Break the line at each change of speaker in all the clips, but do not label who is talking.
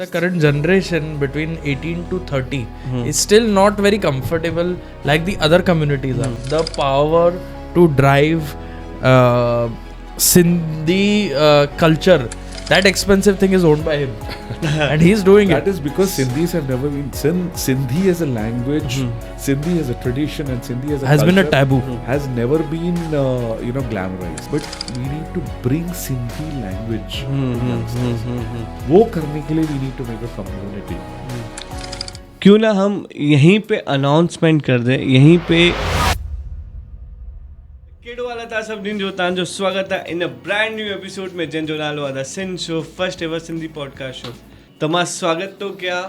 The current generation between 18 to 30 is still not very comfortable like the other communities are. The power to drive Sindhi culture, that expensive thing is owned by him. And he's doing
That is because Sindhis have never been... Sindhi as a language, Sindhi as a tradition and Sindhi as a
has
culture
been a taboo.
has never been, glamorized. But we need to bring Sindhi language to youngsters. वो करने के लिए we need to make a community.
क्यों ना हम यहीं पे announcement कर दें, यहीं पे केडो वाला था सब दिन जो तांजो स्वागत है in a brand new episode में जन जो नालो आदा Sindh show first ever Sindhi podcast show तमा स्वागत तो क्या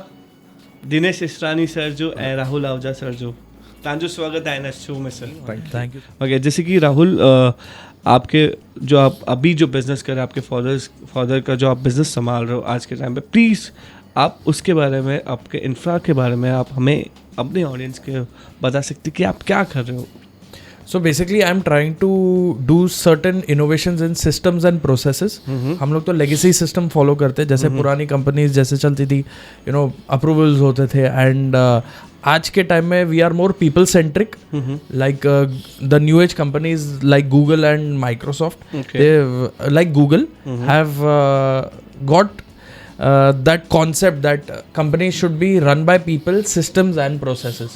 दिनेश इस्रानी सर जो ए राहुल आहूजा सर जो तांजो स्वागत है इन शो में सर.
Thank you.
ओके, जैसे कि राहुल आपके जो आप अभी जो बिजनेस कर रहे हैं, आपके फादर का जो आप बिजनेस संभाल रहे हो आज के टाइम पे, प्लीज़ आप उसके बारे में, आपके इंफ्रा के बारे में आप हमें अपने ऑडियंस के बता सकते कि आप क्या कर रहे हो.
So basically I'm trying to do certain innovations in systems and processes. हम लोग तो legacy system follow करते हैं, जैसे पुरानी companies जैसे चलती थी, approvals होते थे, and आज के टाइम में we are more people centric, like the new age companies like Google and Microsoft. They like Google have got that concept that companies should be run by people, systems and processes.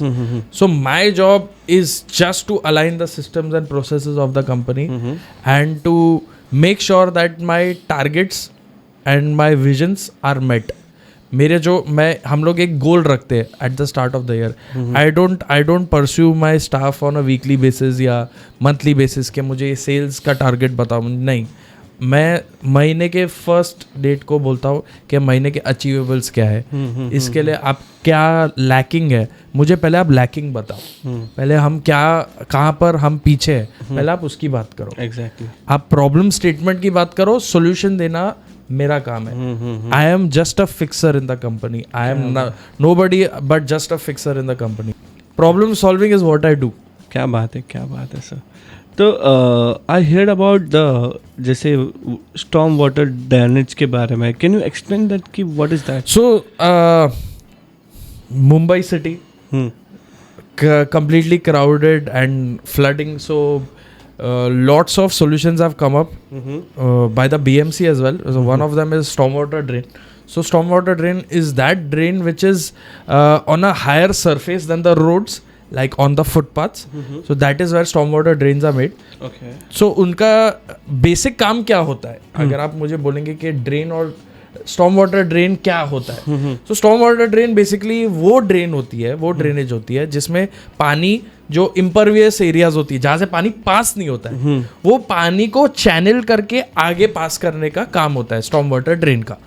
So my job is just to align the systems and processes of the company and to make sure that my targets and my visions are met. मेरे जो हम लोग एक गोल रखते हैं at the start of the year. I don't pursue my staff on a weekly basis या monthly basis कि मुझे सेल्स का टारगेट बताओ. नहीं, मैं महीने के फर्स्ट डेट को बोलता हूँ कि महीने के अचीवेबल्स क्या है. इसके लिए आप क्या लैकिंग है, मुझे पहले आप लैकिंग बताओ. पहले हम कहाँ पर हम पीछे हैं, पहले आप उसकी बात करो.
एग्जैक्टली.
आप प्रॉब्लम स्टेटमेंट की बात करो, सोल्यूशन देना मेरा काम है. I am just a fixer in the company. I am nobody but just a fixer in the company. Problem solving is what I do.
क्या बात है सर. तो आई हेard अबाउट द जैसे स्टॉर्म वाटर ड्रेनेज के बारे में. कैन यू एक्सप्लेन दैट कि what is that?
So Mumbai city completely crowded and flooding, so lots of solutions have come up by the BMC as well. So one of them is stormwater drain. So stormwater drain is that drain which is on a higher surface than the roads, like on the footpaths. So that is where stormwater drains are made.
Okay.
So उनका basic काम क्या होता है, अगर आप मुझे बोलेंगे कि ड्रेन और स्टॉर्म वाटर ड्रेन क्या होता है, तो स्टॉर्म वाटर ड्रेन बेसिकली वो ड्रेन होती है, वो ड्रेनेज होती है जिसमें पानी जो इम्परवियस एरियाज होती है, जहाँ से पानी पास नहीं होता है, वो पानी को चैनल करके आगे पास करने का काम होता है स्टॉर्म वाटर ड्रेन का.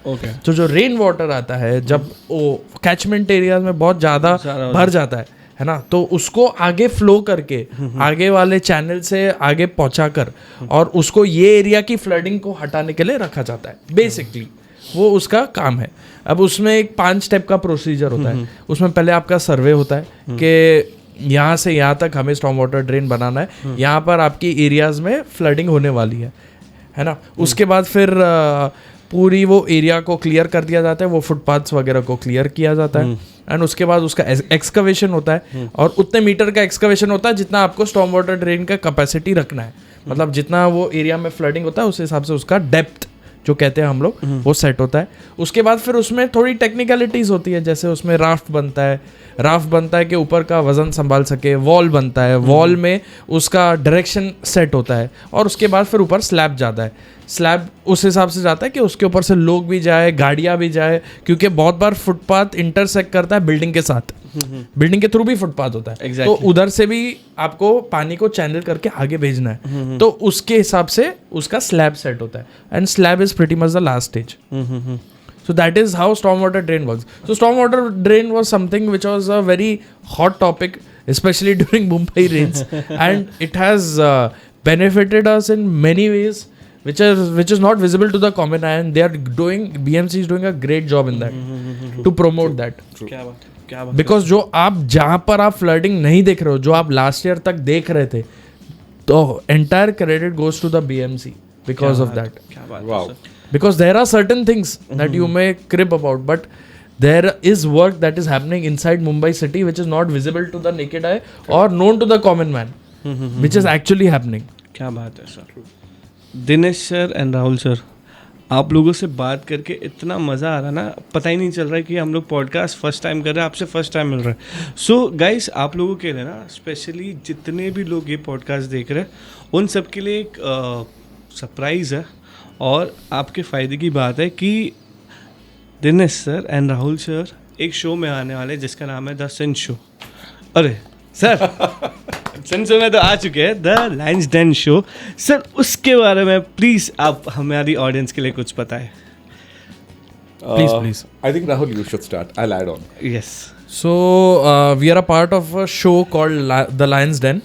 तो जो रेन वाटर आता है, जब वो कैचमेंट एरियाज में बहुत ज़्यादा भर जाता है ना, तो उसको आगे फ्लो करके आगे वाले चैनल से आगे पहुंचा कर और उसको ये एरिया की फ्लडिंग को हटाने के लिए रखा जाता है. बेसिकली वो उसका काम है. अब उसमें एक 5 स्टेप का प्रोसीजर होता है. उसमें पहले आपका सर्वे होता है कि यहाँ से यहाँ तक हमें स्टॉर्म वाटर ड्रेन बनाना है, यहाँ पर आपकी एरियाज में फ्लडिंग होने वाली है ना. उसके बाद फिर पूरी वो एरिया को क्लियर कर दिया जाता है, वो फुटपाथ्स वगैरह को क्लियर किया जाता है. एंड उसके बाद उसका एक्सकवेशन होता है, और उतने मीटर का एक्सकवेशन होता है जितना आपको स्टॉर्म वाटर ड्रेन का कैपेसिटी रखना है. मतलब जितना वो एरिया में फ्लडिंग होता है उस हिसाब से उसका डेप्थ जो कहते हैं हम लोग, वो सेट होता है. उसके बाद फिर उसमें थोड़ी टेक्निकलिटीज़ होती है, जैसे उसमें राफ्ट बनता है कि ऊपर का वजन संभाल सके. वॉल बनता है, वॉल में उसका डायरेक्शन सेट होता है, और उसके बाद फिर ऊपर स्लैब जाता है. स्लैब उस हिसाब से जाता है कि उसके ऊपर से लोग भी जाए, गाड़ियाँ भी जाए, क्योंकि बहुत बार फुटपाथ इंटरसेक्ट करता है बिल्डिंग के साथ. बिल्डिंग के थ्रू भी फुटपाथ होता है. तो उधर से भी आपको पानी को चैनल करके आगे भेजना है, तो उसके हिसाब से उसका स्लैब सेट होता है. And slab is pretty much the last stage. So that is how stormwater drain works. So stormwater drain was something which was a very hot topic, especially during Mumbai rains, and it has benefited us in many ways, which is not visible to the common eye, and BMC is doing a great job in that to promote that.
क्या बात.
Because जो आप जहाँ पर आप flooding नहीं देख रहे हो, जो आप लास्ट ईयर तक देख रहे थे, तो entire credit goes to the BMC because of that.
क्या बात.
Wow.
because there are certain things that you may crib about, but there is work that is happening inside Mumbai city which is not visible to the naked eye or known to the common man, which is actually happening.
क्या बात है sir. Dinesh sir and Rahul sir, आप लोगों से बात करके इतना मज़ा आ रहा ना, पता ही नहीं चल रहा है कि हम लोग पॉडकास्ट फर्स्ट टाइम कर रहे हैं, आपसे फर्स्ट टाइम मिल रहा है. सो गाइस, आप लोगों के लिए ना, स्पेशली जितने भी लोग ये पॉडकास्ट देख रहे हैं उन सब के लिए एक सरप्राइज़ है और आपके फ़ायदे की बात है कि Dinesh sir and Rahul sir एक शो में आने वाले जिसका नाम है द सिन शो. अरे सर, सिन शो में तो आ चुके हैं, the Lions Den show. Sir उसके बारे में प्लीज़ आप हमारी ऑडियंस के लिए कुछ बताएं.
Please.
I think Rahul, you should start. I'll add on.
Yes.
So we are a part of a show called The Lion's Den,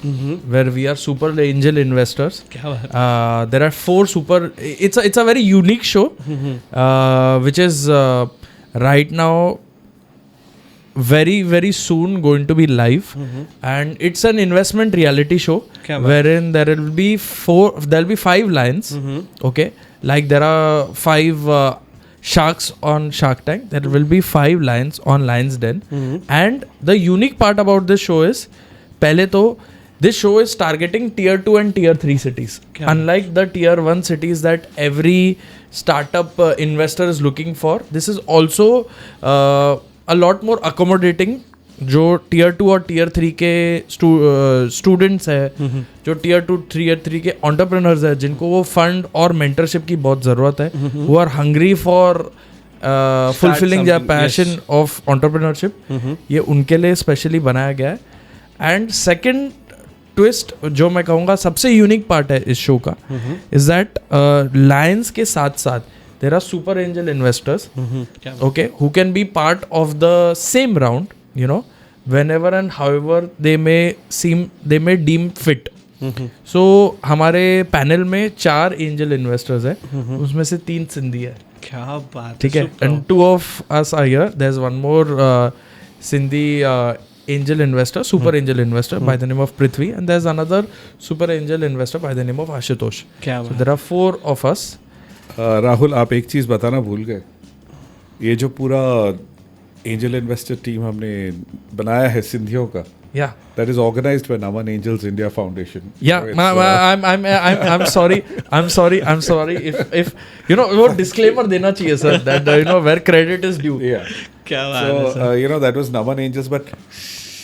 where we are super angel investors.
क्या बात.
There are 4 super. It's a very unique show, which is right now very soon going to be live, and it's an investment reality show
क्या बात.
wherein there'll be 5 lions. Okay, like there are 5 sharks on Shark Tank. There will be 5 lions on Lion's Den. And the unique part about this show is, पहले तो this show is targeting tier 2 and tier 3 cities. Unlike the tier 1 cities that every startup investor is looking for, this is also a lot more accommodating. जो tier 2 और tier 3 के students है, जो tier 2 tier 3 के entrepreneurs है, जिनको वो fund और मेंटरशिप की बहुत ज़रूरत है, who are hungry for fulfilling their passion of entrepreneurship, ये उनके लिए स्पेशली बनाया गया है. एंड सेकेंड ट्विस्ट जो मैं कहूँगा सबसे यूनिक पार्ट है इस शो का, इज दैट लायंस के साथ साथ there are super angel investors, okay, who can be part of the same round, you know, whenever and however they may deem fit. So हमारे पैनल में 4 angel investors हैं, उसमें से 3 सिंधी है.
क्या बात.
ठीक है. And 2 of us are here. There's one more Sindhi angel investor, super angel investor by the name of Prithvi, and there's another super angel investor by the name of Ashutosh. So there are 4 of us.
Rahul, आप एक चीज़ बताना भूल गए. ये जो पूरा angel investor team हमने बनाया है सिंधियों का,
Yeah.
that is organized by Naman Angels India Foundation.
Yeah,
So it's,
I'm sorry if you know वो disclaimer देना चाहिए sir that you know where credit is due.
yeah.
क्या बात है.
So you know that was Naman Angels, but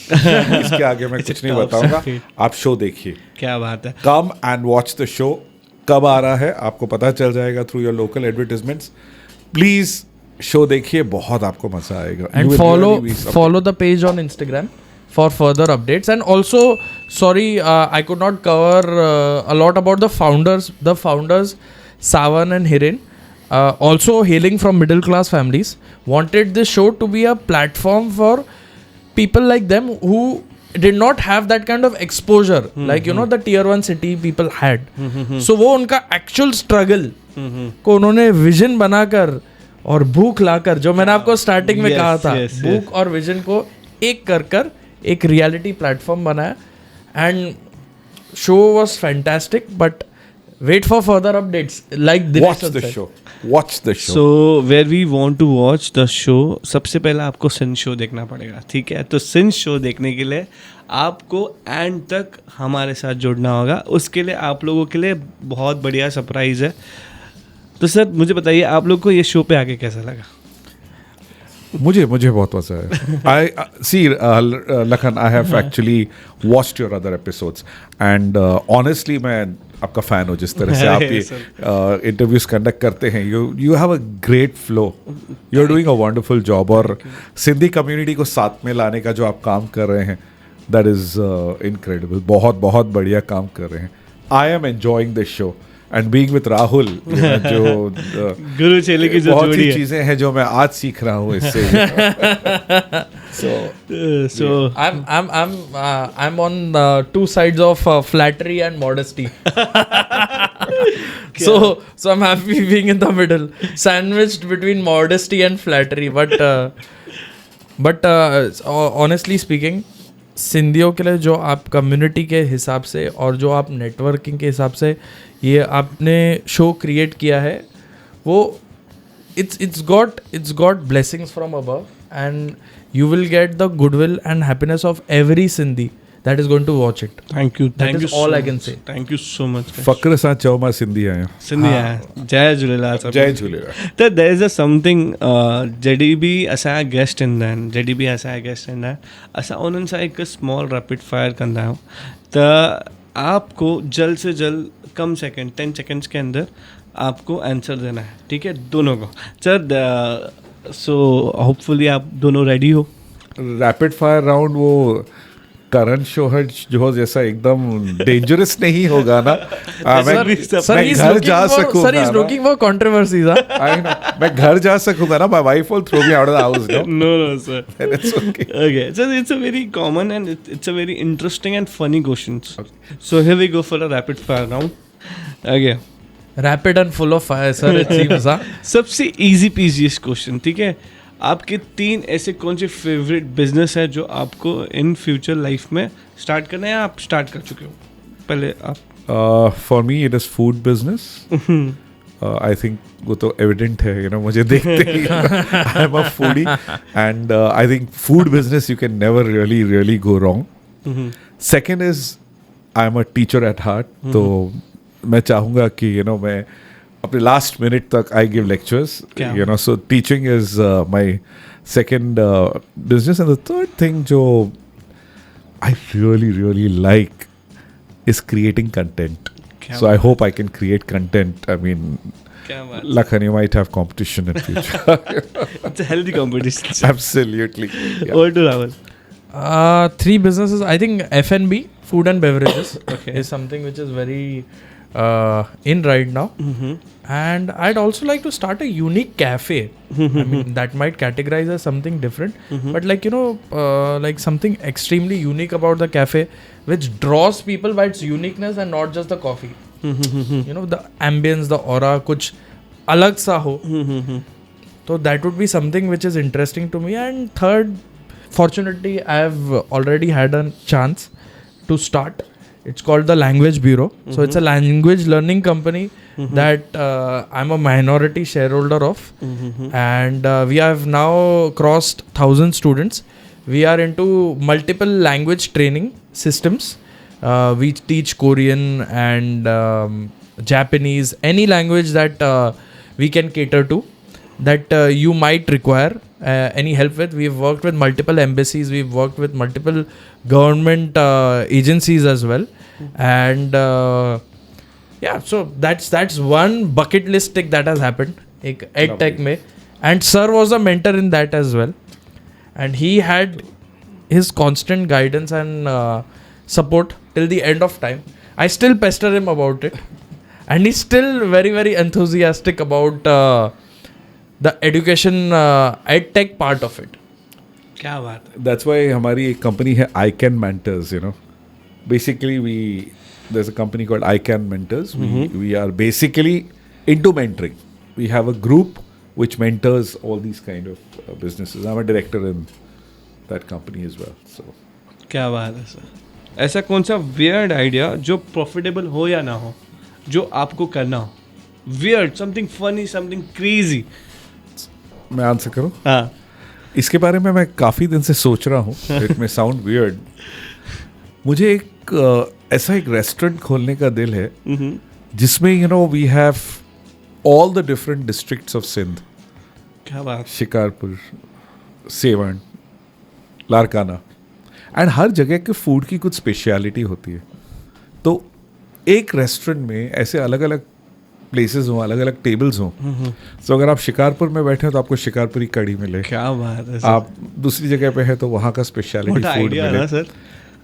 इसके आगे मैं कुछ नहीं बताऊंगा. आप शो देखिए.
क्या बात है.
Come and watch the show. कब आ रहा है आपको पता चल जाएगा through your local advertisements. Please show देखिए, बहुत आपको मजा आएगा.
And follow the page on Instagram for further updates. And also, sorry, I could not cover a lot about the founders. The founders, Savan and Hiren, also hailing from middle class families, wanted this show to be a platform for people like them who did not have that kind of exposure, like you know the tier 1 city people had. So वो उनका actual struggle को उन्होंने vision बनाकर और भूख लाकर, जो मैंने आपको स्टार्टिंग में कहा था, भूख और विजन को एक कर एक रियलिटी प्लेटफॉर्म बनाया. And show was fantastic, but wait for further updates like
watch the show.
So where we want to watch the show, सबसे पहले आपको सिन शो देखना पड़ेगा. ठीक है, तो सिन शो देखने के लिए आपको एंड तक हमारे साथ जुड़ना होगा. उसके लिए आप लोगों के लिए बहुत बढ़िया सरप्राइज है. तो सर मुझे बताइए, आप लोग को ये शो पे आके कैसा लगा?
मुझे बहुत मजा आया. I see Lakhan, I have actually watched your other episodes and honestly मैं आपका फैन हूँ. जिस तरह से आप ये इंटरव्यूज कंडक्ट करते हैं, you have a great flow. You're doing a wonderful job. और सिंधी कम्युनिटी को साथ में लाने का जो आप काम कर रहे हैं, that is incredible. बहुत बढ़िया काम कर रहे हैं. I am enjoying this show. And being with Rahul, जो
गुरु चेले की जो
बहुत
जोड़ी
सी
है,
चीजें हैं जो मैं आज सीख रहा हूँ इससे.
so
I'm on 2 sides of flattery and modesty. so I'm happy being in the middle, sandwiched between modesty and flattery. But honestly speaking, सिंधियों के लिए जो आप कम्युनिटी के हिसाब से और जो आप नेटवर्किंग के हिसाब से ये आपने शो क्रिएट किया है, वो it's got blessings from above, and you will get the goodwill and happiness of every Sindhi that is going to watch it.
Thank you.
That is all I can say.
Thank you so much.
फ़क्र सां चओ मां सिंधी आहियां.
सिंधी आहियां. जय झूलेलाल सभिनी.
जय झूलेलाल.
त there is a something जॾहिं बि असांजा गेस्ट ईंदा आहिनि, जॾहिं बि असांजा गेस्ट ईंदा आहिनि, असां उन्हनि सां हिकु स्मॉल रैपिड फायर कंदा आहियूं. त आपको जल्द से जल्द कम सेकंड 10 सेकंड्स के अंदर आपको आंसर देना है, ठीक है, दोनों को. सर सो होपफुली आप दोनों रेडी हो.
रैपिड फायर राउंड वो करण शोहर जो जैसा एकदम डेंजरस नहीं होगा ना. मैं घर जा सकूंगा.
Sir, he's looking for controversies.
मैं घर जा सकूंगा ना. My wife will throw me out of the house.
No, sir.
Then it's okay.
Okay, so it's a very common and it's a very interesting and funny questions. Okay. So here we go for a rapid fire round. Okay.
Rapid and full of fire, sir. It seems.
सबसे easy peasiest question, ठीक है. आपके 3 ऐसे कौन से favourite business है जो आपको इन फ्यूचर लाइफ में स्टार्ट करना है या आप स्टार्ट कर चुके हो? पहले आप.
For me it is food business. I think वो तो एविडेंट है, मुझे देखते ही I am a foodie and I think food business you can never really go wrong. Second is I am a teacher at heart. तो मैं चाहूँगा कि मैं अपने लास्ट मिनट तक I give lectures, so teaching is my second business. And the third thing जो I really like is creating content. So I hope I can create content. I mean, Lakhan, you might have competition in future.
It's a healthy competition.
Absolutely. Yeah.
Over to Rahul.
3 businesses. I think F&B, food and beverages,
Okay.
is something which is very in right now. And I'd also like to start a unique cafe. I mean, that might categorize as something different, but like something extremely unique about the cafe, which draws people by its uniqueness and not just the coffee. The ambience, the aura, kuch alag sa ho. So that would be something which is interesting to me. And third, fortunately, I have already had a chance to start. It's called the Language Bureau. So it's a language learning company that I'm a minority shareholder of. And we have now crossed 1,000 students. We are into multiple language training systems. We teach Korean and Japanese, any language that we can cater to, that you might require any help with. We've worked with multiple embassies. We've worked with multiple government agencies as well. And so that's one bucket list tick that has happened. Ek ed tech mein. And sir was a mentor in that as well. And he had his constant guidance and support till the end of time. I still pester him about it. And he's still very, very enthusiastic about the education ed tech part of it.
क्या बात है.
That's why हमारी एक company है ICANN Mentors. Basically there's a company called ICANN Mentors. We are basically into mentoring. We have a group which mentors all these kind of businesses. I'm a director in that company as well. So
क्या बात है sir. ऐसा कौन सा weird idea जो profitable हो या ना हो, जो आपको करना हो? Weird, something funny, something crazy.
मैं आंसर करूँ?
हाँ.
इसके बारे में मैं काफ़ी दिन से सोच रहा हूँ. It may sound weird. मुझे ऐसा एक रेस्टोरेंट खोलने का दिल है जिसमें we have all the different districts of Sindh.
क्या बात.
शिकारपुर, सेवन, लारकाना, एंड हर जगह के फूड की कुछ स्पेशलिटी होती है. तो एक रेस्टोरेंट में ऐसे अलग अलग प्लेसेस हों, अलग अलग टेबल्स हों. तो अगर आप शिकारपुर में बैठे हैं तो आपको शिकारपुरी कढ़ी मिले.
क्या बात है सर.
आप दूसरी जगह पे है तो वहाँ का स्पेशलिटी फूड मिले.
सर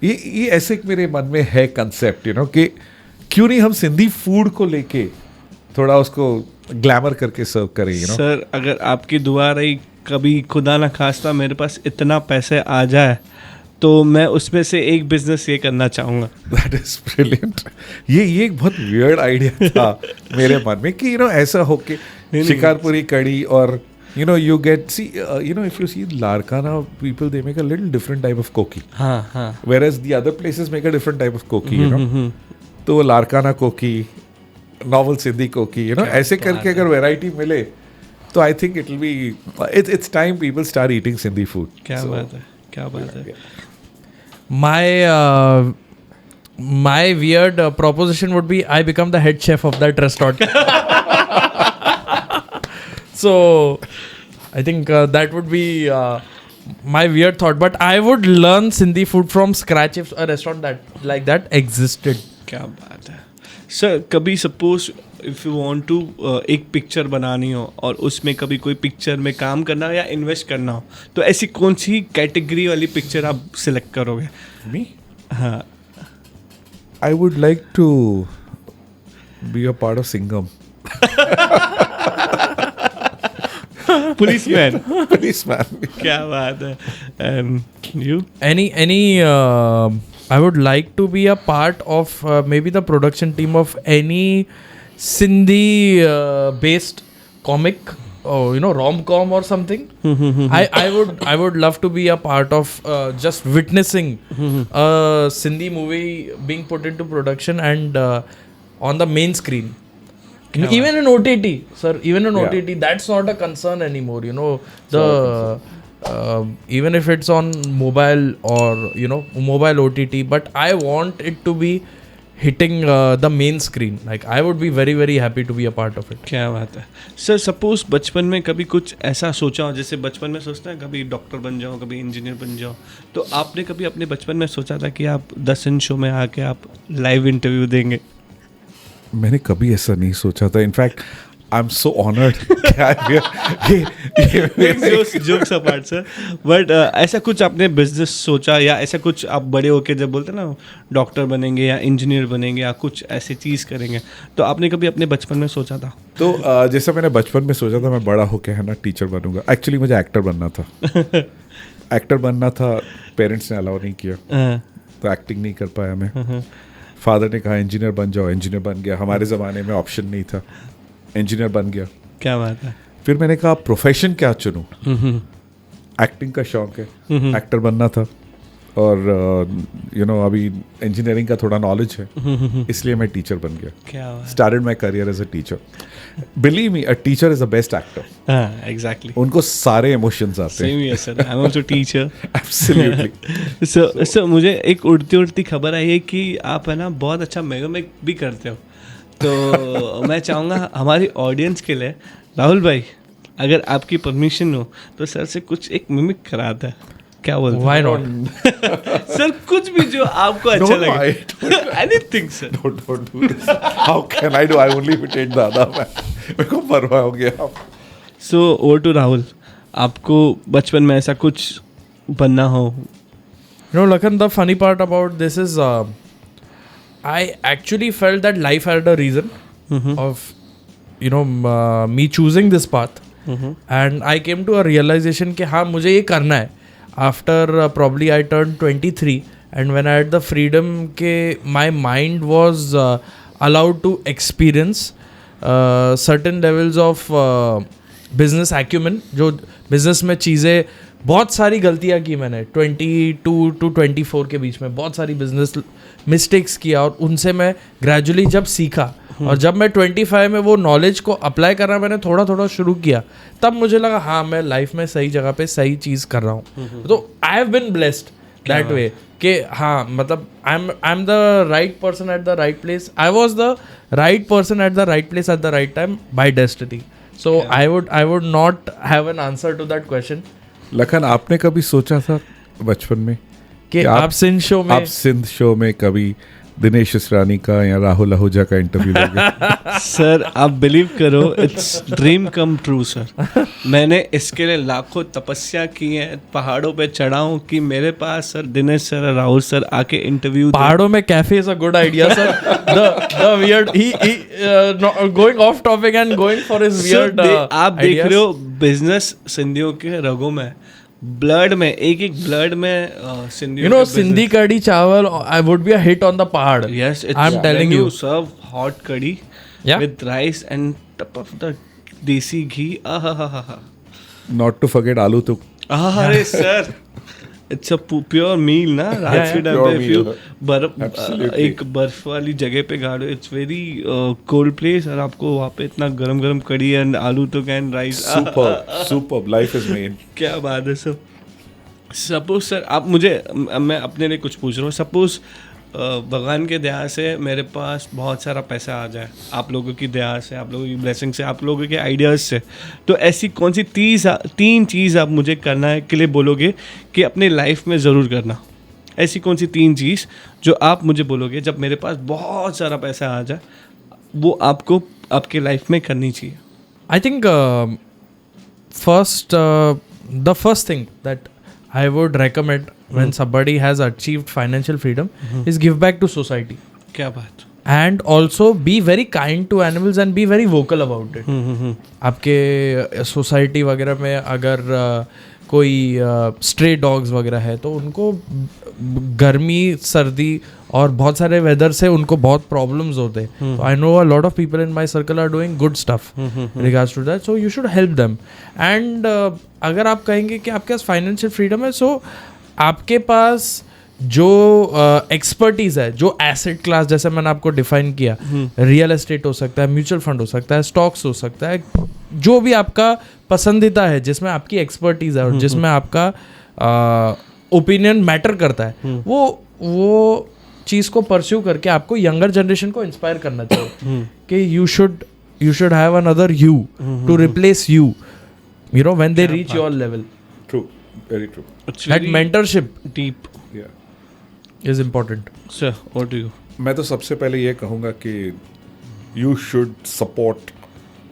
ये ऐसे मेरे मन में है कंसेप्ट कि क्यों नहीं हम सिंधी फूड को लेके थोड़ा उसको ग्लैमर करके सर्व करें.
सर अगर आपकी दुआ रही, कभी खुदा ना खास्ता मेरे पास इतना पैसे आ जाए तो मैं उसमें से एक बिजनेस ये करना चाहूँगा.
That is brilliant. ये एक बहुत वियर्ड आइडिया था मेरे मन में कि ऐसा हो के शिकारपुरी कढ़ी और you get if you see Larkana people, they make a little different type of koki. Whereas the other places make a different type of koki. तो Larkana koki, नॉवल सिंधी कोकी, ऐसे करके अगर वैरायटी मिले तो I think it will be it's time people start eating Sindhi food.
क्या बात है, क्या बात है.
My weird proposition would be I become the head chef of that restaurant. So I think that would be my weird thought. But I would learn Sindhi food from scratch if a restaurant like that existed.
क्या बात है sir. कभी suppose if you want to एक picture बनानी हो और उसमें कभी कोई पिक्चर में काम करना हो या इन्वेस्ट करना हो, तो ऐसी कौन सी कैटेगरी वाली पिक्चर आप सिलेक्ट करोगे?
Me?
हाँ.
I would like to be a part of Singham.
Policeman.
Policeman.
क्या बात है. And you?
Any I would like to be a part of maybe the production team of any Sindhi based comic, or rom-com or something. I would love to be a part of just witnessing a Sindhi movie being put into production and on the main screen. Even in OTT, sir. Even in OTT, that's not a concern anymore. Even if it's on mobile or mobile OTT, but I want it to be hitting the main screen. Like I would be very very happy to be a part of it.
क्या बात है sir. Suppose बचपन में कभी कुछ ऐसा सोचा हो, जैसे बचपन में सोचते हैं कभी डॉक्टर बन जाओ, कभी इंजीनियर बन जाओ, तो आपने कभी अपने बचपन में सोचा था कि आप 10 इन शो में आके आप लाइव इंटरव्यू देंगे?
मैंने कभी ऐसा नहीं सोचा था. In fact I am so honoured.
Jokes apart sir, but ऐसा कुछ आपने बिजनेस सोचा या ऐसा कुछ आप बड़े होके जब बोलते हैं ना डॉक्टर बनेंगे या इंजीनियर बनेंगे या कुछ ऐसी चीज़ करेंगे, तो आपने कभी अपने बचपन में सोचा था?
तो जैसा मैंने बचपन में सोचा था मैं बड़ा होके है ना टीचर बनूंगा. एक्चुअली मुझे एक्टर बनना था. एक्टर बनना था, पेरेंट्स ने अलाउ नहीं किया, तो एक्टिंग नहीं कर पाया मैं. फादर ने कहा इंजीनियर बन जाओ, इंजीनियर बन गया. हमारे ज़माने में ऑप्शन नहीं था, इंजीनियर बन गया.
क्या बात है.
फिर मैंने कहा प्रोफेशन क्या चुनूं. एक्टिंग का शौक है, एक्टर बनना था, और अभी इंजीनियरिंग का थोड़ा नॉलेज है, इसलिए मैं टीचर बन गया.
क्या बात.
Started my career as a teacher. Believe me, a teacher is the best actor.
हाँ, एग्जैक्टली.
उनको सारे इमोशंस आते हैं.
Same here sir, I am also teacher.
Absolutely.
Sir मुझे एक उड़ती खबर आई है कि आप है ना बहुत अच्छा मेक भी करते हो, तो मैं चाहूँगा हमारी ऑडियंस के लिए, राहुल भाई अगर आपकी परमिशन हो तो सर से कुछ एक मिमिक कराता है. क्या बोलते हैं?
Why not?
सर कुछ भी जो आपको अच्छा लगे. Anything sir.
Don't do this. How can I do? I only imitate दादा. मेरे को परवाह हो गया.
सो ओवर टू राहुल, आपको बचपन में ऐसा कुछ बनना हो?
Lakhan, the funny part about this is I actually felt that life had a reason of me choosing this path, and I came to a realization कि हाँ मुझे ये करना है. After probably I turned 23, and when I had the freedom के my mind was allowed to experience certain levels of business acumen. जो business में चीज़ें, बहुत सारी गलतियाँ की मैंने 22 to 24 के बीच में, बहुत सारी बिजनेस मिस्टेक्स किया, और उनसे मैं ग्रेजुअली जब सीखा, और जब मैं 25 में वो नॉलेज को अप्लाई करना मैंने थोड़ा थोड़ा शुरू किया, तब मुझे लगा हाँ मैं लाइफ में सही जगह पे सही चीज़ कर रहा हूँ. तो I have been blessed that way कि हाँ मतलब I am the right person at the right place. I was the right person at the right place at the right time by destiny. So I would not have an answer to that question.
Lakhan, आपने कभी सोचा था बचपन में
कि आप Sindh show में
कभी दिनेश इसरानी का या राहुल आहूजा का इंटरव्यू लोगे?
सर आप बिलीव करो, it's dream come true sir. मैंने इसके लिए लाखों तपस्या की है, पहाड़ों पे चढ़ा हूँ कि मेरे पास sir Dinesh sir, Rahul sir आके इंटरव्यू.
पहाड़ों में cafe is a good idea sir. The weird he going off topic and going for his weird.
आप देख रहे हो बिजनेस सिंधियों के रगों में, ब्लड में, एक ब्लड में सिंधी.
सिंधी कड़ी चावल I would be a hit on the pahad.
Yes,
I'm telling you.
Serve hot curry with rice and top of the desi ghee.
Not to forget aloo tuk.
अरे sir, it's a pure मील ना रात के time
pure
पे if you
meal.
बर्फ
Absolutely.
एक बर्फ वाली जगह पे गाड़ो इट्स वेरी कोल्ड प्लेस और आपको वहाँ पे इतना गरम गरम कड़ी एंड आलू तो can rice
Superb. Life is made.
क्या बात है सर. सपोज सर आप मुझे मैं अपने लिए कुछ पूछ रहा हूँ. सपोज भगवान के दया से मेरे पास बहुत सारा पैसा आ जाए, आप लोगों की दया से, आप लोगों की ब्लेसिंग से, आप लोगों के आइडियाज़ से, तो ऐसी कौन सी 3 चीज़ आप मुझे करना है के लिए बोलोगे कि अपने लाइफ में ज़रूर करना? ऐसी कौन सी 3 चीज़ जो आप मुझे बोलोगे जब मेरे पास बहुत सारा पैसा आ जाए वो आपको आपके लाइफ में करनी चाहिए?
I think the first thing that I would recommend when somebody has achieved financial freedom is give back to society.
क्या बात.
And also be very kind to animals and be very vocal about it. आपके society वगैरह में अगर कोई stray dogs वगैरह है तो उनको गर्मी सर्दी और बहुत सारे वेदर से उनको बहुत प्रॉब्लम्स होते हैं. तो I know a lot of people in my circle are doing good stuff regards to that, so you should help them. And अगर आप कहेंगे कि आपके पास फाइनेंशियल फ्रीडम है, सो आपके पास जो एक्सपर्टीज है, जो एसेट क्लास जैसे मैंने आपको डिफाइन किया, रियल एस्टेट हो सकता है, म्यूचुअल फंड हो सकता है, स्टॉक्स हो सकता है, जो भी आपका पसंदीदा है जिसमें आपकी एक्सपर्टीज है और जिसमें आपका ओपिनियन मैटर करता है, वो चीज़ को परस्यू करके आपको यंगर जनरेशन को इंस्पायर करना चाहिए कि you should have another you to replace you know when they reach your level.
True. Very true.
That mentorship
deep
Yeah.
is important.
sir. What do you?
मैं तो सबसे पहले ये कहूँगा कि you should support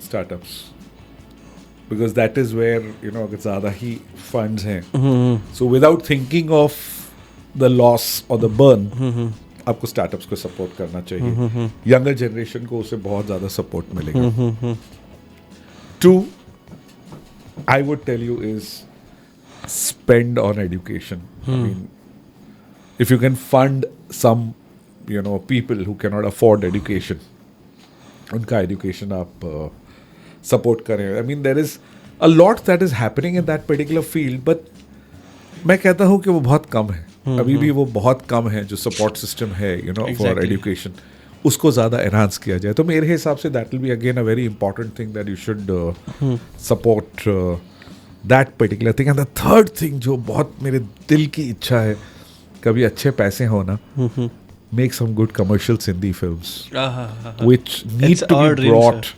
startups because that is where अगर ज़्यादा ही funds हैं, so without thinking of the loss or the burn, आपको startups को support करना चाहिए. Younger generation को उसे बहुत ज़्यादा support मिलेगा. 2, I would tell you is spend on education. I mean, if you can fund some people who cannot afford education, उनका education आप support करें. I mean, there is a lot that is happening in that particular field, but मैं कहता हूँ कि वो बहुत कम है. अभी भी वो बहुत कम है जो support system है for education. उसको ज़्यादा enhance किया जाए. तो मेरे हिसाब से that will be again a very important thing that you should support that particular thing. And the third thing जो बहुत मेरे दिल की इच्छा है, कभी अच्छे पैसे हो ना, make some good commercial Hindi films which need to be brought,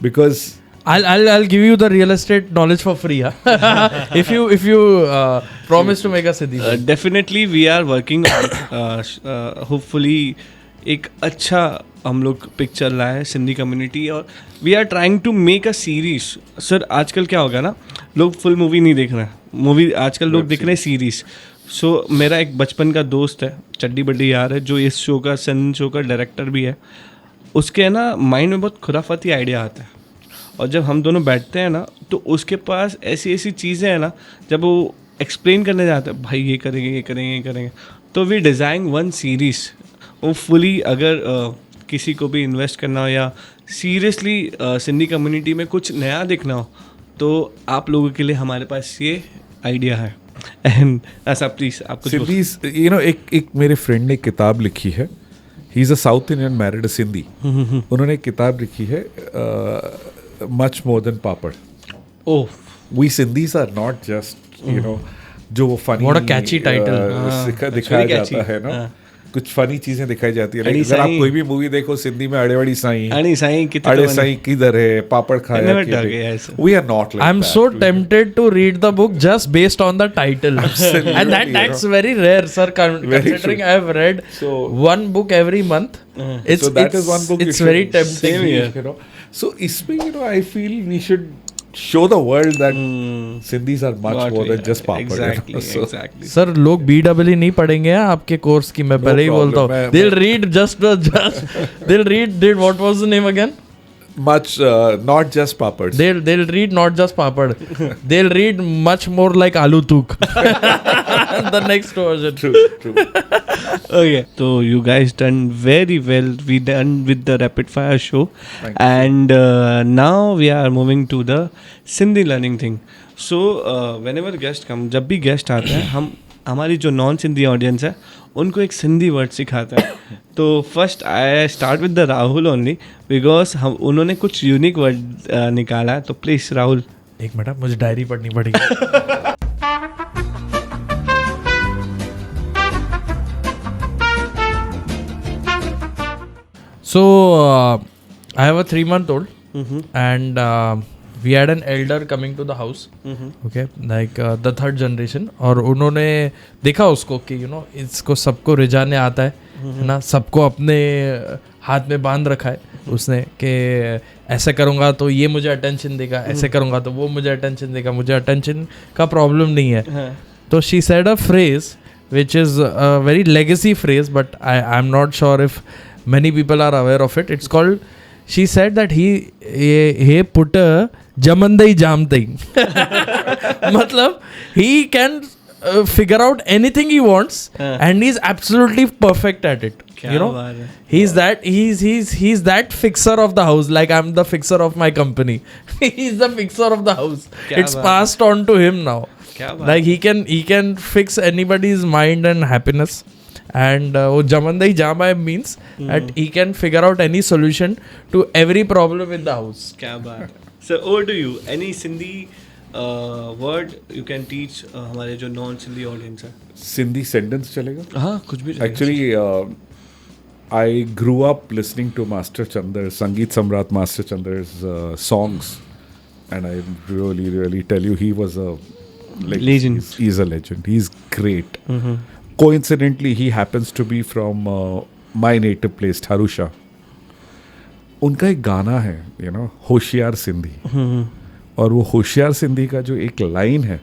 because
I'll give you the real estate knowledge for free. if you promise to make a Siddhi film.
Definitely we are working on hopefully एक अच्छा हम लोग picture लाए Sindhi community और we are trying to make a series. Sir आजकल क्या होगा ना, लोग फुल मूवी नहीं देख रहे हैं, मूवी आजकल लोग देख रहे हैं सीरीज. सो मेरा एक बचपन का दोस्त है, चड्डी बड्डी यार है, जो इस शो का सन शो का डायरेक्टर भी है. उसके ना माइंड में बहुत खुराफाती आइडिया आता है और जब हम दोनों बैठते हैं ना तो उसके पास ऐसी ऐसी चीज़ें हैं ना, जब वो एक्सप्लेन करने जाता है भाई ये करेंगे ये करेंगे ये करेंगे, तो वी डिज़ाइन वन सीरीज़. वो फुली अगर किसी को भी इन्वेस्ट करना हो या सीरियसली सिंधी कम्युनिटी में कुछ नया देखना हो तो आप लोगों के लिए हमारे पास ये आइडिया है. एंड ऐसा प्लीज आप कुछ
सिंधीज एक मेरे फ्रेंड ने किताब लिखी है. He is a South Indian married Sindhi. उन्होंने एक किताब लिखी है much more than papad.
Oh,
we Sindhis are not just जो वो funny
What a catchy title.
दिखाया जाता है ना, कुछ फनी चीजें दिखाई जाती है. अगर आप कोई भी मूवी देखो सिंधी में अड़े बड़ी साईं किधर है, पापड़ खाया, we are not like.
I am so tempted to read the book just based on the title and that's very rare, sir, considering I have read one book every month. It's very tempting.
So इसमें I feel we should show the world that Sindhis are much more than just papad.
Exactly.
Sir लोग BEE नहीं पढ़ेंगे आपके course की, मैं पहले ही बोलता हूँ. They'll read they'll read what was the name again?
Much not just papads.
They'll read not just papad. They'll read much more like Aloo Tuk. The next version.
True.
Okay, so you guys done very well. We done with the rapid fire show. And now we are moving to the Sindhi learning thing. So whenever guest come, जब भी guest आते हैं हम हमारी जो non Sindhi audience है उनको एक सिंधी वर्ड सिखाता है। तो first I start with the Rahul only because हम उन्होंने कुछ यूनिक वर्ड निकाला है। तो प्लीज़ राहुल।
एक मिनट, मुझे डायरी पढ़नी पड़ेगी। So I have a 3-month-old, and we had an elder coming to the house, okay, like the third generation, और उन्होंने देखा उसको कि इसको सबको रिझाने आता है ना, सबको अपने हाथ में बांध रखा है उसने कि ऐसे करूँगा तो ये मुझे अटेंशन देगा, ऐसे करूँगा तो वो मुझे अटेंशन देगा, मुझे अटेंशन का प्रॉब्लम नहीं है। तो she said a phrase which is a very legacy phrase, but I'm not sure if many people are aware of it. It's called, she said that he put a jamandai jam thing. Matlab, he can figure out anything he wants, and he's absolutely perfect at it. He's that fixer of the house, like I'm the fixer of my company. He's the fixer of the house. It's passed on to him now. Like he can fix anybody's mind and happiness. And Jamandai Jama means that he can figure out any solution to every problem in the house.
क्या बात है. So over to you. Any Sindhi word you can teach हमारे जो non Sindhi audience है?
Sindhi sentence चलेगा?
हाँ, कुछ भी.
Actually, I grew up listening to Master Chandar, Sangeet Samrat Master Chandar's songs, and I really tell you, he was a
legend.
He's a legend. He's great. Coincidentally, he happens to be from my native place, Tharusha. उनका एक गाना है, होशियार सिंधी, और वो होशियार सिंधी का जो एक लाइन है,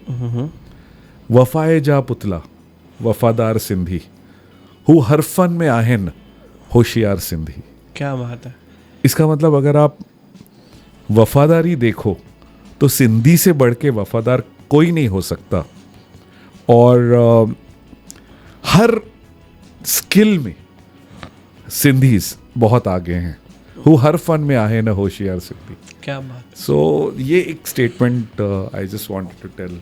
वफाए जा पुतला वफादार सिंधी, हु हर फन में आहेन होशियार सिंधी.
क्या बात है.
इसका मतलब अगर आप वफादारी देखो तो सिंधी से बढ़ के वफादार कोई नहीं हो सकता. और हर स्किल में सिंधीज बहुत आगे हैं. हु हर फन में आहे न होशियार सिंधी.
क्या बात.
सो ये एक statement I just wanted to tell.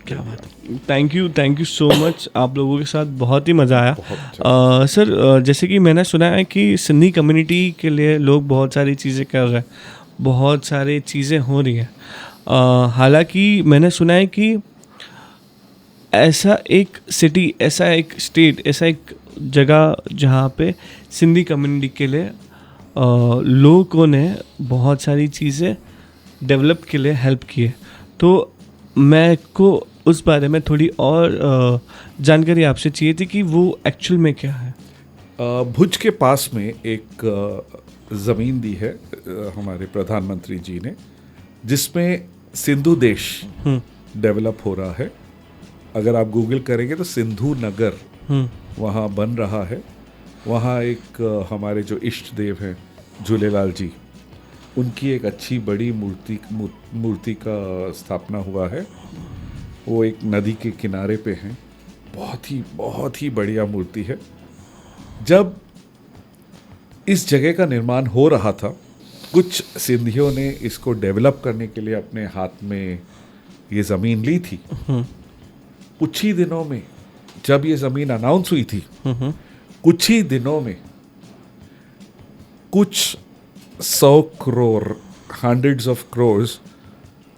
क्या बात. Thank you so much. आप लोगों के साथ बहुत ही मज़ा आया. सर, जैसे कि मैंने सुना है कि सिंधी कम्युनिटी के लिए लोग बहुत सारी चीज़ें कर रहे हैं, बहुत सारी चीज़ें हो रही हैं. हालांकि मैंने सुना है कि ऐसा एक सिटी, ऐसा एक स्टेट, ऐसा एक जगह जहाँ पे सिंधी कम्युनिटी के लिए लोगों ने बहुत सारी चीज़ें डेवलप के लिए हेल्प की है. तो मैं को उस बारे में थोड़ी और जानकारी आपसे चाहिए थी कि वो एक्चुअल में क्या है.
भुज के पास में एक ज़मीन दी है हमारे प्रधानमंत्री जी ने, जिसमें सिंधु देश डेवलप हो रहा है. अगर आप गूगल करेंगे तो सिंधु नगर वहाँ बन रहा है. वहाँ एक हमारे जो इष्ट देव हैं झूलेलाल जी, उनकी एक अच्छी बड़ी मूर्ति का स्थापना हुआ है. वो एक नदी के किनारे पे हैं. बहुत ही बढ़िया मूर्ति है. जब इस जगह का निर्माण हो रहा था, कुछ सिंधियों ने इसको डेवलप करने के लिए अपने हाथ में ये ज़मीन ली थी. कुछ ही दिनों में जब ये ज़मीन अनाउंस हुई थी, कुछ ही दिनों में कुछ 100 करोड़, हंड्रेड्स ऑफ क्रोर्स,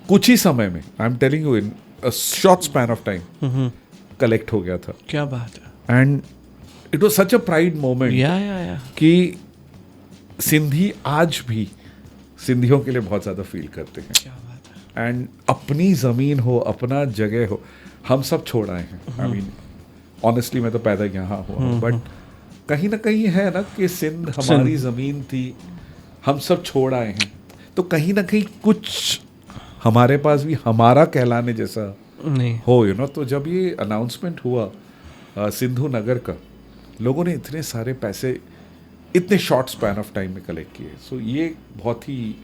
कुछ ही समय में, I am telling you, in a short span of time collect हो गया था.
क्या बात है.
And it was such a pride moment कि सिंधी आज भी सिंधियों के लिए बहुत ज़्यादा फील करते हैं.
क्या बात है.
एंड अपनी ज़मीन हो, अपना जगह हो, हम सब छोड़ आए हैं. आई मीन ऑनेस्टली मैं तो पैदा यहाँ हुआ, बट कहीं ना कहीं है ना कि सिंध हमारी ज़मीन थी, हम सब छोड़ आए हैं. तो कहीं ना कहीं कुछ हमारे पास भी हमारा कहलाने जैसा
नहीं
हो. तो जब ये अनाउंसमेंट हुआ सिंधु नगर का, लोगों ने इतने सारे पैसे इतने शॉर्ट स्पैन ऑफ टाइम में कलेक्ट किए. सो ये बहुत ही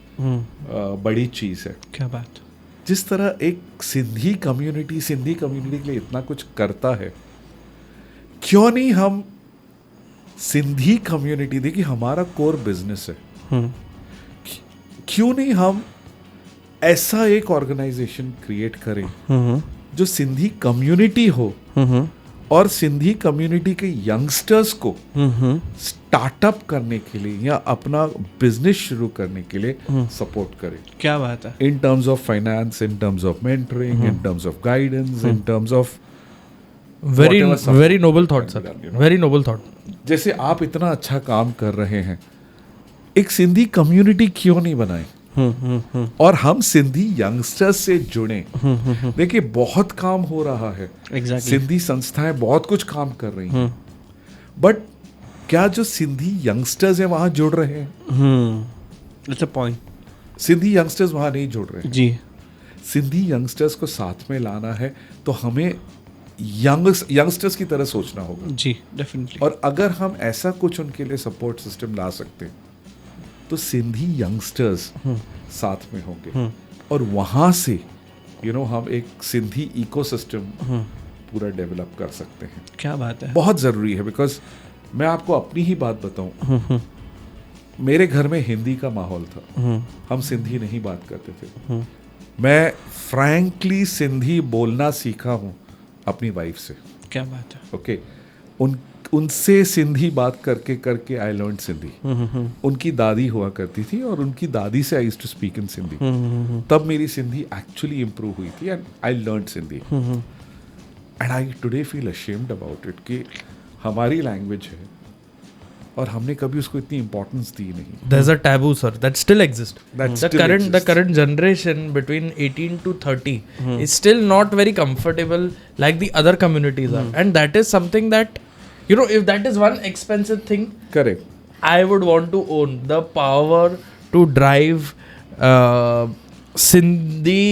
बड़ी चीज़ है.
क्या बात.
जिस तरह एक सिंधी कम्युनिटी के लिए इतना कुछ करता है, क्यों नहीं हम सिंधी कम्युनिटी, देखिए हमारा कोर बिजनेस है, क्यों नहीं हम ऐसा एक ऑर्गेनाइजेशन क्रिएट करें जो सिंधी कम्युनिटी हो और सिंधी कम्युनिटी के यंगस्टर्स को स्टार्टअप करने के लिए या अपना बिजनेस शुरू करने के लिए सपोर्ट करे.
क्या बात है.
In terms of finance, in terms of mentoring, in terms of guidance, in terms of
very noble thought sir, very noble thought.
जैसे आप इतना अच्छा काम कर रहे हैं, एक सिंधी कम्युनिटी क्यों नहीं बनाए और हम सिंधी यंगस्टर्स से जुड़े. देखिए बहुत काम हो रहा है.
Exactly.
सिंधी संस्थाएं बहुत कुछ काम कर रही हैं, बट क्या जो सिंधी यंगस्टर्स हैं वहां जुड़ रहे हैं?
That's a point.
Sindhi youngsters वहां नहीं जुड़ रहे हैं.
जी.
सिंधी यंगस्टर्स को साथ में लाना है तो हमें यंगस्टर्स की तरह सोचना होगा.
जी, डेफिनेटली.
और अगर हम ऐसा कुछ उनके लिए सपोर्ट सिस्टम ला सकते हैं तो सिंधी यंगस्टर्स साथ में होंगे और वहाँ से हम एक सिंधी इकोसिस्टम पूरा डेवलप कर सकते हैं.
क्या बात है.
बहुत ज़रूरी है. बिकॉज मैं आपको अपनी ही बात बताऊं, मेरे घर में हिंदी का माहौल था, हम सिंधी नहीं बात करते थे. मैं फ्रैंकली सिंधी बोलना सीखा हूँ अपनी वाइफ से.
क्या बात है.
ओके. उनसे सिंधी बात करके करके आई लर्न सिंधी. उनकी दादी हुआ करती थी और उनकी दादी से I used to speak in Sindhi. तब मेरी सिंधी एक्चुअली इम्प्रूव हुई थी and I learn Sindhi. And I today feel ashamed about it कि हमारी लैंग्वेज है और हमने कभी उसको इतनी इम्पोर्टेंस दी नहीं.
There's a taboo, sir, that still exists. The current generation between 18 to 30 is still not very comfortable like the other communities are, and that is something that if that is one expensive thing,
correct,
I would want to own the power to drive Sindhi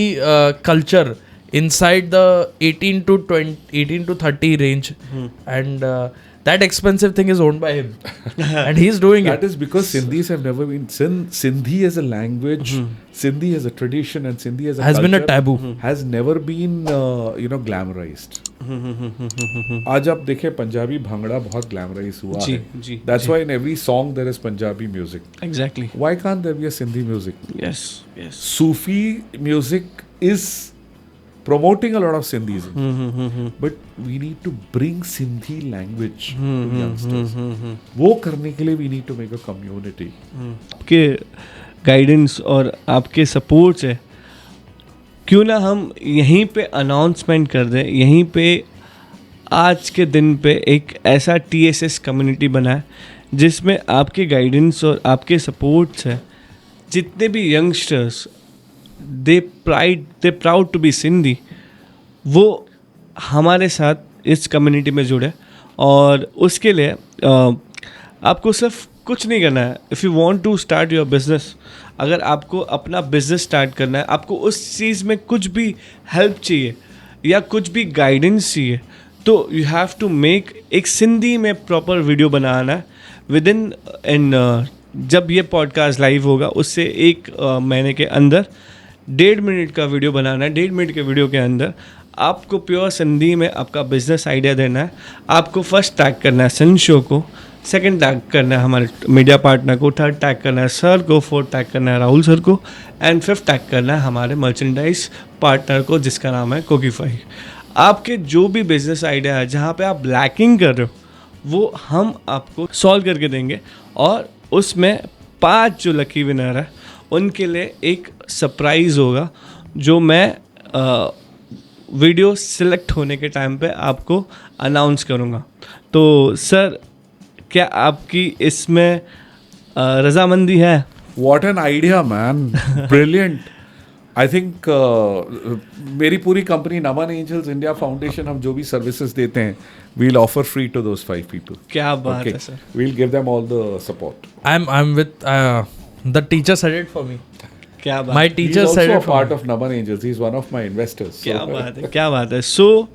culture inside the 18 to 30 range, and that expensive thing is owned by him and he's doing
that
it.
is because Sindhis have never been Sindhi as a language, Sindhi as a tradition, and Sindhi as a
has
culture
been a taboo,
has never been glamorized. आज आप देखें पंजाबी भांगड़ा बहुत glamorize हुआ
जी,
है.
जी,
That's why in every song there is Punjabi music.
Exactly.
Why can't there be a Sindhi music?
Yes.
Sufi music is promoting a lot of Sindhis, but we need to bring Sindhi language to youngsters. वो करने के लिए we need to make a community.
आपके guidance और आपके support से क्यों ना हम यहीं पे अनाउंसमेंट कर दें, यहीं पे आज के दिन पे एक ऐसा TSS कम्युनिटी बनाए जिसमें आपके गाइडेंस और आपके सपोर्ट से जितने भी youngsters they proud to be Sindhi, वो हमारे साथ इस कम्युनिटी में जुड़े. और उसके लिए आपको सिर्फ कुछ नहीं करना है. If you want to start your business, अगर आपको अपना बिजनेस स्टार्ट करना है, आपको उस चीज़ में कुछ भी हेल्प चाहिए या कुछ भी गाइडेंस चाहिए, तो यू हैव टू मेक एक सिंधी में प्रॉपर वीडियो बनाना है विद इन जब ये पॉडकास्ट लाइव होगा उससे एक महीने के अंदर 1.5 मिनट का वीडियो बनाना है. 1.5 मिनट के वीडियो के अंदर आपको प्योर सिंधी में आपका बिजनेस आइडिया देना है. आपको फर्स्ट टैग करना है सन शो को, सेकंड टैग करना है हमारे मीडिया पार्टनर को, थर्ड टैग करना है सर को, फोर्थ टैग करना है राहुल सर को, एंड फिफ्थ टैग करना है हमारे मर्चेंडाइज पार्टनर को जिसका नाम है कोकीफाई. आपके जो भी बिजनेस आइडिया है जहाँ पे आप लैकिंग कर रहे हो वो हम आपको सॉल्व करके देंगे. और उसमें 5 जो लकी विनर है उनके लिए एक सरप्राइज़ होगा जो मैं वीडियो सिलेक्ट होने के टाइम पे आपको अनाउंस करूँगा. तो सर क्या आपकी इसमें रजामंदी है?
What an idea, man! Brilliant. I think मेरी पूरी कंपनी नमन एंजल्स इंडिया फाउंडेशन, हम जो भी सर्विसेज देते हैं we'll offer free to those 5 people.
क्या बात है sir.
We'll give them all the support.
I'm with the teacher said it for me.
क्या बात.
My teacher
He's
said
also
it
a
for
part
me.
of Naman Angels. He's one of my investors.
क्या बात है, क्या बात है. So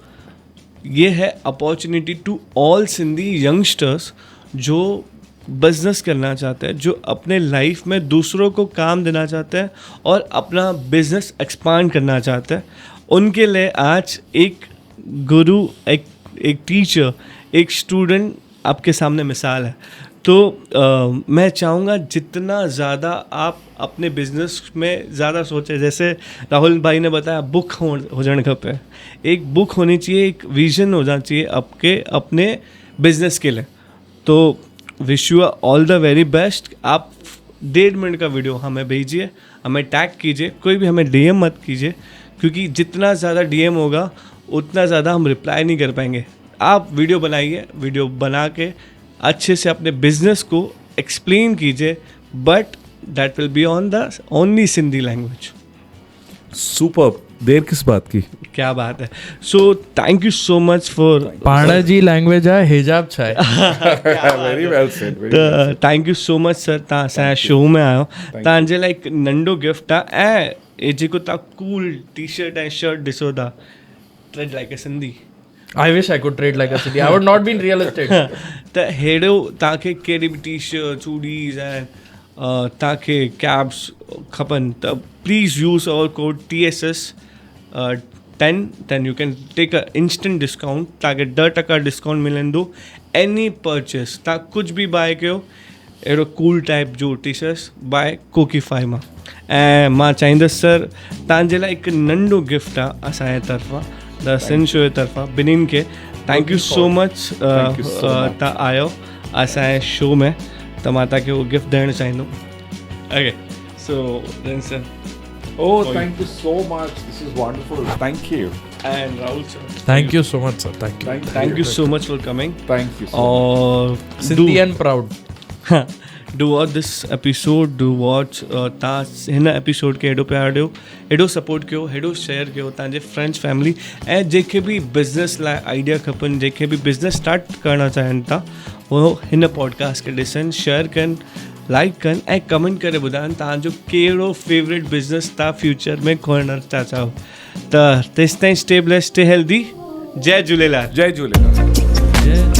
ये है opportunity to all Sindhi youngsters जो बिजनेस करना चाहते हैं, जो अपने लाइफ में दूसरों को काम देना चाहते हैं और अपना बिजनेस एक्सपांड करना चाहते हैं. उनके लिए आज एक गुरु, एक टीचर, एक स्टूडेंट आपके सामने मिसाल है. तो मैं चाहूँगा जितना ज़्यादा आप अपने बिजनेस में ज़्यादा सोचें, जैसे राहुल भाई ने बताया बुक हो जाने का पे, एक बुक होनी चाहिए, एक विजन हो जाना चाहिए आपके अपने बिजनेस के लिए। तो wish you all the very best. आप 1.5 मिनट का वीडियो हमें भेजिए, हमें टैग कीजिए, कोई भी हमें डीएम मत कीजिए, क्योंकि जितना ज़्यादा डीएम होगा उतना ज़्यादा हम रिप्लाई नहीं कर पाएंगे। आप वीडियो बनाइए, वीडियो बना के अच्छे से अपने बिजनेस को एक्सप्लेन कीजिए, but that will be on the only Sindhi language.
Super, देर किस बात की?
क्या बात है। So thank you so much for
पाड़ा जी लैंग्वेज आहे हिजाब छा आहे।
Very well said.
त thank you so much sir, तव्हां असांजे शो में आयो। तव्हांजे लाइ हिकु नंढो गिफ्ट आहे, ऐं हे जेको तव्हां कूल टी शर्ट ऐं शर्ट ॾिसो था, trade like a Sindhi.
I wish I could trade like a city. I would not be in real estate.
त हेड़ो तव्हांखे कहिड़ी बि टी शर्ट चूड़ीज़ ऐं तव्हांखे कैब्स खपनि त please use our code TSS 10, then you can take a instant discount। तव्हांखे 10% discount मिलंदो any purchase. तव्हां कुझु बि बाय कयो अहिड़ो कूल टाइप जो टी शर्ट्स बाय कोकीफाई मां। ऐं मां चाहींदुसि सर तव्हांजे लाइ हिकु नंढो गिफ्ट आहे असांजे तरफ़ां, द सिन शो जे तरफ़ां ॿिन्हिनि खे। थैंक यू सो मच तव्हां आयो असांजे शो में, त मां तव्हांखे उहो गिफ्ट ॾियणु चाहींदुमि। Okay, so then sir.
Oh, thank you so much. This is wonderful. Thank you.
And Rahul sir,
Thank you so much, sir. Thank you.
thank you so much for coming.
Thank you so
और
Sindhi and proud.
do watch this episode, do watch तव्हां हिन episode खे हेॾो प्यार ॾियो, हेॾो support कयो, हेॾो शेयर कयो तव्हांजे फ्रेंड्स फैमिली ऐं जेके बि बिज़नेस लाइ आइडिया खपनि, जेके बि बिज़नेस स्टार्ट करणु चाहिनि था, उहो हिन पॉडकास्ट खे ॾिसनि, शेयर कनि, लाइक कनि ऐं कमेंट करे ॿुधाइनि तव्हांजो कहिड़ो फेवरेट बिज़नेस तव्हां फ्यूचर में खोलणु था चाहो। त तेसिताईं स्टे ब्लेस्ड, स्टे हेल्दी। जय Jhulelal.
much. Jai Jhulelal.
Yeah.